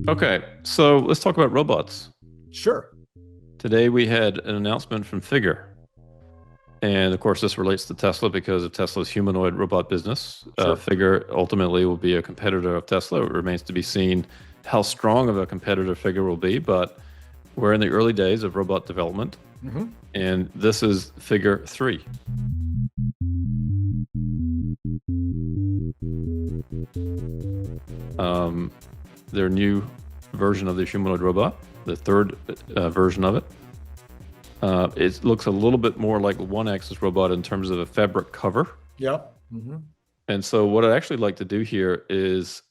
Okay, so let's talk about robots. Sure. Today we had an announcement from Figure. And of course, this relates to Tesla because of Tesla's humanoid robot business. Sure. Figure ultimately will be a competitor of Tesla. It remains to be seen how strong of a competitor Figure will be, but we're in the early days of robot development. Hmm. And this is Figure 3. Their new version of the humanoid robot, the third version of it. It looks a little bit more like a one-axis robot in terms of a fabric cover. Yep. Hmm. And so what I'd actually like to do here is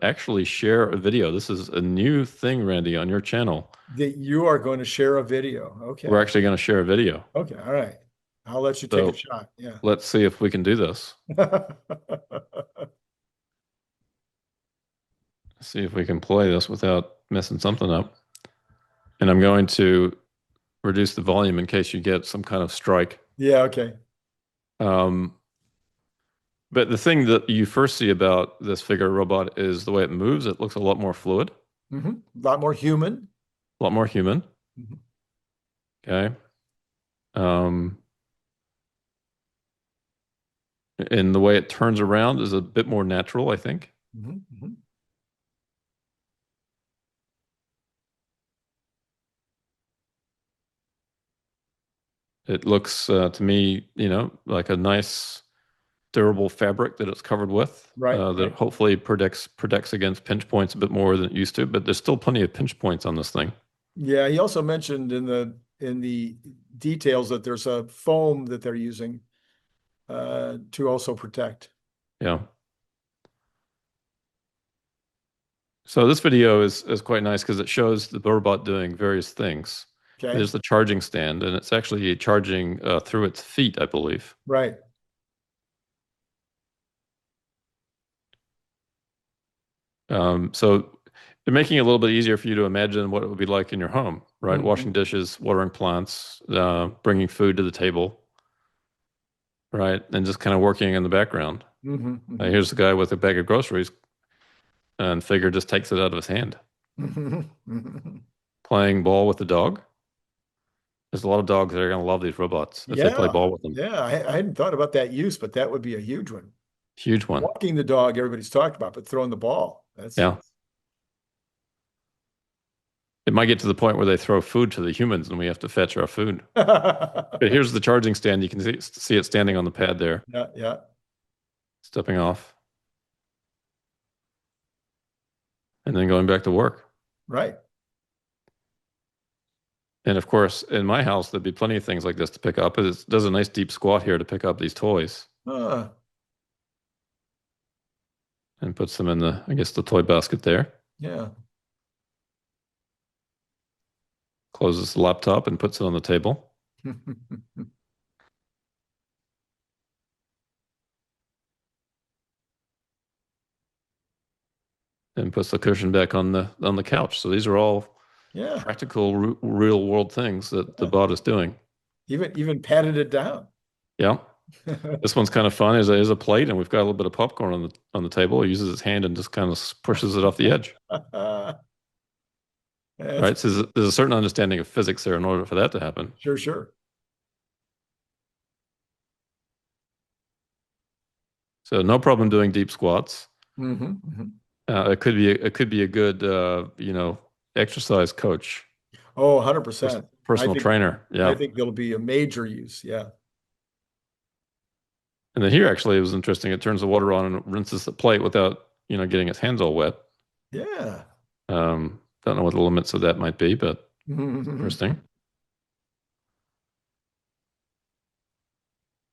actually share a video. This is a new thing, Randy, on your channel. That you are going to share a video. We're Okay. actually going to share a video. Okay. All right. I'll let you take a So shot. Yeah. let's see if we can do this. See if we can play this without messing something up. And I'm going to reduce the volume in case you get some kind of strike. Yeah. Okay. Um, but the thing that you first see about this Figure robot is the way it moves. It looks a lot more fluid, Hmm. A lot more human. a lot more human. Mhm. Okay. Um, and the way it turns around is a bit more natural, I think. Mhm, mhm. It looks to me, like a nice durable fabric that it's covered with Right, that right. hopefully protects against pinch points a bit more than it used to, but there's still plenty of pinch points on this thing. Yeah, he also mentioned in the details that there's a foam that they're using to also protect. Yeah. So this video is quite nice because it shows the robot doing various things. Okay. There's the charging stand, and it's actually charging through its feet, I believe. Right. So they're making it a little bit easier for you to imagine what it would be like in your home, right? Washing Hmm. dishes, watering plants, bringing food to the table, right? And just kind of working in the background. Hmm. Hmm. Here's the guy with a bag of groceries, and Figure just takes it out of his hand. Hmm. Playing ball with the dog. There's a lot of dogs that are going to love these robots if they play Yeah. ball with them. Yeah. I hadn't thought about that use, but that would be a huge one. Huge one. Walking the dog, everybody's talked about, but throwing the ball, that's Yeah. It might get to the point where they throw food to the humans and we have to fetch our food. But here's the charging stand. You can see it standing on the pad there, yeah, yeah. stepping off, and then going back to work. Right. And of course, in my house, there'd be plenty of things like this to pick up. It does a nice deep squat here to pick up these toys Uh, and puts them in the, I guess, the toy basket there. yeah. Closes the laptop and puts it on the table. And puts the cushion back on the couch. So these are all Yeah. practical, real world things that the Yeah. bot is doing. Even patted it down. Yeah. This one's kind of fun. There's a plate, and we've got a little bit of popcorn on the table. He uses his hand and just kind of pushes it off the edge. That's Right. So there's a certain understanding of physics there in order for that to happen. sure, sure. So no problem doing deep squats. Hmm. Hmm. It could be a good exercise coach, Oh, 100%. I personal think trainer. I Yeah. think there'll be a major use. Yeah. And then here actually it was interesting. It turns the water on and rinses the plate without getting its hands all wet. Yeah. Don't know what the limits of that might be, but Hmm. interesting.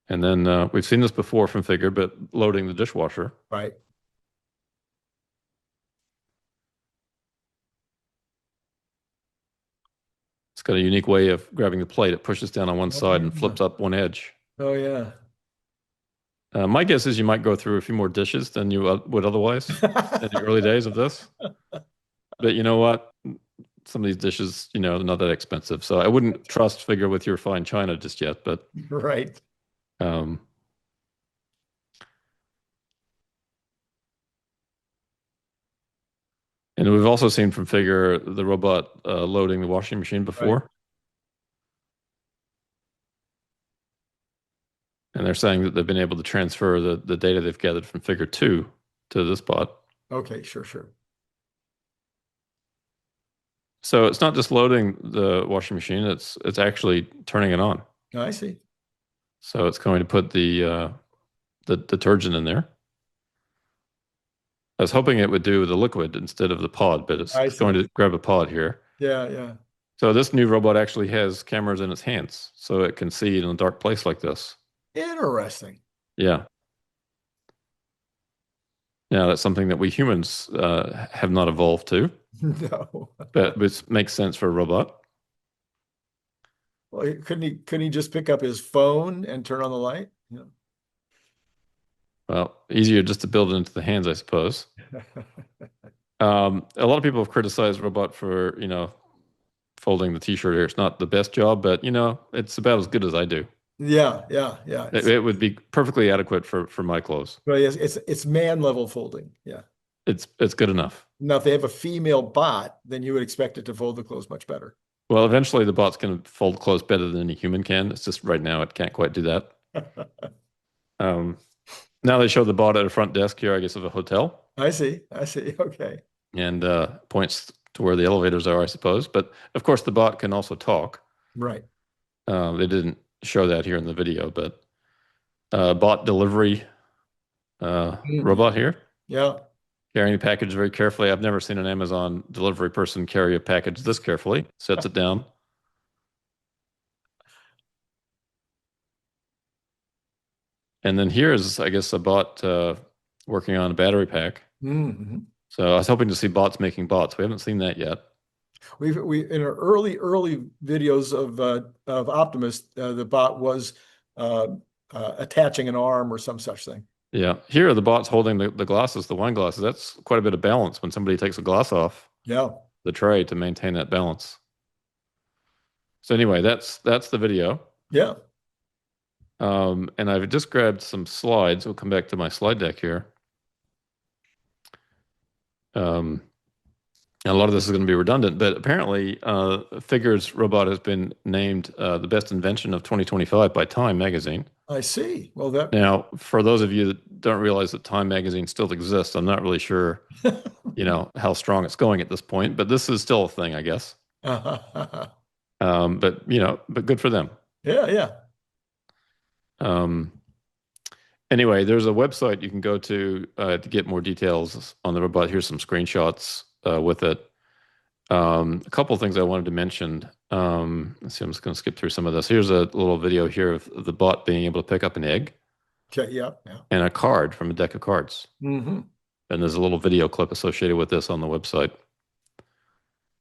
And then we've seen this before from Figure, but loading the dishwasher. Right. It's got a unique way of grabbing the plate. It pushes down on one Oh, side and yeah. flips up one edge. Oh, yeah. My guess is you might go through a few more dishes than you would otherwise in the early days of this. But you know what? Some of these dishes, they're not that expensive. So I wouldn't trust Figure with your fine china just yet. But Right. um, And we've also seen from Figure the robot loading the washing machine before. And they're saying that they've been able to transfer the data they've gathered from Figure 2 to this bot. Okay, sure. So it's not just loading the washing machine, it's actually turning it on. I see. So it's going to put the detergent in there. I was hoping it would do the liquid instead of the pod, but it's going to grab a pod here. Yeah. So this new robot actually has cameras in its hands, so it can see in a dark place like this. Interesting. Yeah. Now that's something that we humans have not evolved to. No. But which makes sense for a robot. Well, couldn't he just pick up his phone and turn on the light? Yeah. Well, easier just to build it into the hands, I suppose. A lot of people have criticized robot for, folding the t-shirt here. It's not the best job, but it's about as good as I do. Yeah. It would be perfectly adequate for my clothes. Well, yes, it's man level folding. Yeah. It's good enough. Now, if they have a female bot, then you would expect it to fold the clothes much better. Well, eventually the bot's going to fold clothes better than any human can. It's just right now it can't quite do that. Now they show the bot at a front desk here, I guess, of a hotel. I see. Okay. And points to where the elevators are, I suppose. But of course, the bot can also talk. Right. They didn't show that here in the video, but bot delivery robot here. Yeah. Carrying a package very carefully. I've never seen an Amazon delivery person carry a package this carefully. Sets it down. And then here is, I guess, a bot working on a battery pack. Mm-hmm. So I was hoping to see bots making bots. We haven't seen that yet. We in our early videos of Optimus, the bot was attaching an arm or some such thing. Yeah. Here are the bots holding the glasses, the wine glasses. That's quite a bit of balance when somebody takes a glass off the tray to maintain that balance. So anyway, that's the video. Yeah. And I've just grabbed some slides. We'll come back to my slide deck here. And a lot of this is going to be redundant, but apparently Figure's robot has been named the best invention of 2025 by Time magazine. I see. Well, now, for those of you that don't realize that Time magazine still exists, I'm not really sure, how strong it's going at this point, but this is still a thing, I guess. But good for them. Yeah. Anyway, there's a website you can go to get more details on the robot. Here's some screenshots with it. A couple of things I wanted to mention. Let's see, I'm just going to skip through some of this. Here's a little video here of the bot being able to pick up an egg. Okay, yeah. And a card from a deck of cards. Mm-hmm. And there's a little video clip associated with this on the website.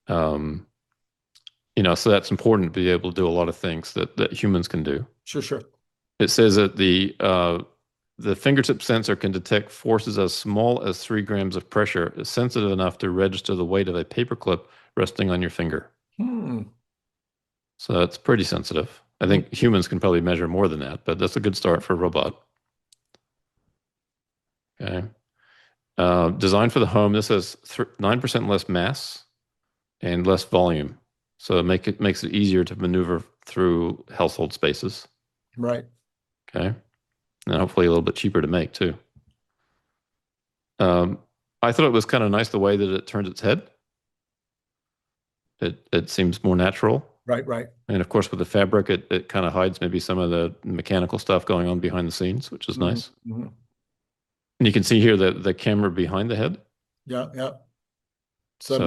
So that's important to be able to do a lot of things that humans can do. Sure. It says that the fingertip sensor can detect forces as small as 3 grams of pressure. It's sensitive enough to register the weight of a paperclip resting on your finger. So that's pretty sensitive. I think humans can probably measure more than that, but that's a good start for a robot. Okay. Designed for the home, this has 9% less mass and less volume. So it makes it easier to maneuver through household spaces. Right. Okay. And hopefully a little bit cheaper to make too. I thought it was kind of nice the way that it turns its head. It seems more natural. Right. And of course, with the fabric, it kind of hides maybe some of the mechanical stuff going on behind the scenes, which is nice. Mm-hmm. And you can see here the camera behind the head. Yeah. So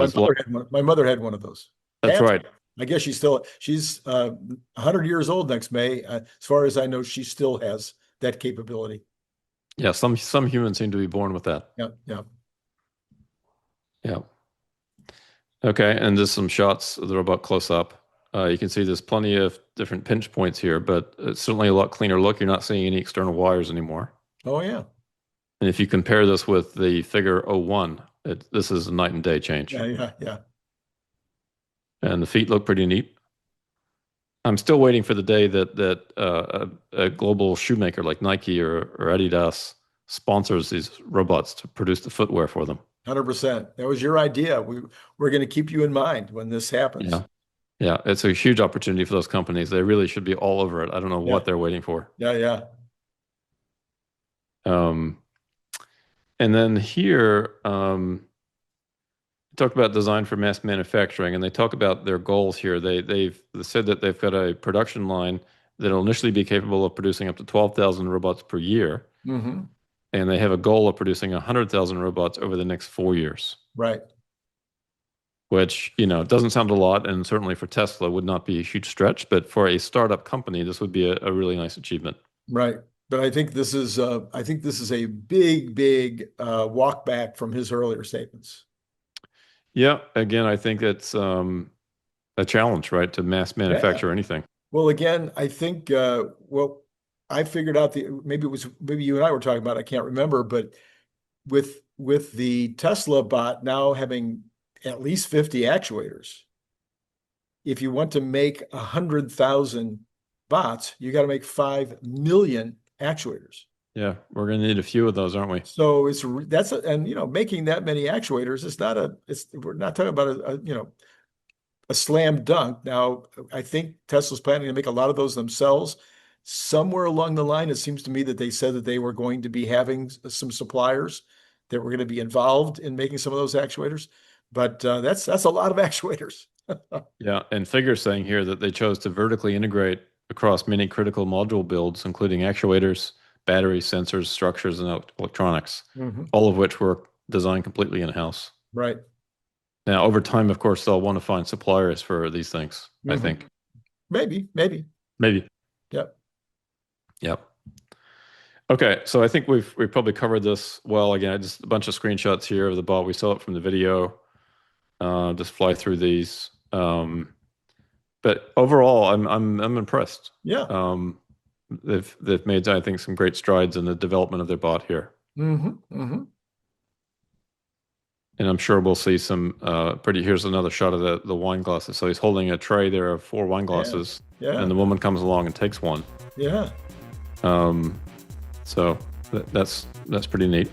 my mother had one of those. That's right. I guess she's 100 years old next May. As far as I know, she still has that capability. Yeah, some humans seem to be born with that. Yeah. Okay, and there's some shots of the robot close up. You can see there's plenty of different pinch points here, but it's certainly a lot cleaner look. You're not seeing any external wires anymore. Oh, yeah. And if you compare this with the Figure 01, this is a night and day change. Yeah. And the feet look pretty neat. I'm still waiting for the day that a global shoemaker like Nike or Adidas sponsors these robots to produce the footwear for them. 100%. That was your idea. We're going to keep you in mind when this happens. Yeah. Yeah. It's a huge opportunity for those companies. They really should be all over it. I don't know Yeah. what they're waiting for. Yeah, yeah. And then here, talk about design for mass manufacturing, and they talk about their goals here. They've said that they've got a production line that'll initially be capable of producing up to 12,000 robots per year. Mm-hmm. And they have a goal of producing 100,000 robots over the next 4 years. Right. Which, doesn't sound a lot, and certainly for Tesla would not be a huge stretch, but for a startup company, this would be a really nice achievement. Right. But I think this is a big, big walk back from his earlier statements. Yeah. Again, I think it's a challenge, right, to mass manufacture anything. Well, again, I think I figured out maybe you and I were talking about it, I can't remember, but with the Tesla bot now having at least 50 actuators, if you want to make 100,000 bots, you got to make 5 million actuators. Yeah, we're going to need a few of those, aren't we? So making that many actuators we're not talking about a slam dunk. Now, I think Tesla's planning to make a lot of those themselves. Somewhere along the line, it seems to me that they said that they were going to be having some suppliers that were going to be involved in making some of those actuators. But that's a lot of actuators. Yeah, and Figure's saying here that they chose to vertically integrate across many critical module builds, including actuators, batteries, sensors, structures, and electronics, all of which were designed completely in-house. Right. Now, over time, of course, they'll want to find suppliers for these things, I think. Maybe. Yep. Okay, so I think we've probably covered this well. Again, just a bunch of screenshots here of the bot. We saw it from the video. Just fly through these. But overall, I'm impressed. Yeah. They've made, I think, some great strides in the development of their bot here. And I'm sure we'll see some here's another shot of the wine glasses. So he's holding a tray there of 4 wine glasses. Yeah. And the woman comes along and takes one. Yeah. So that's pretty neat.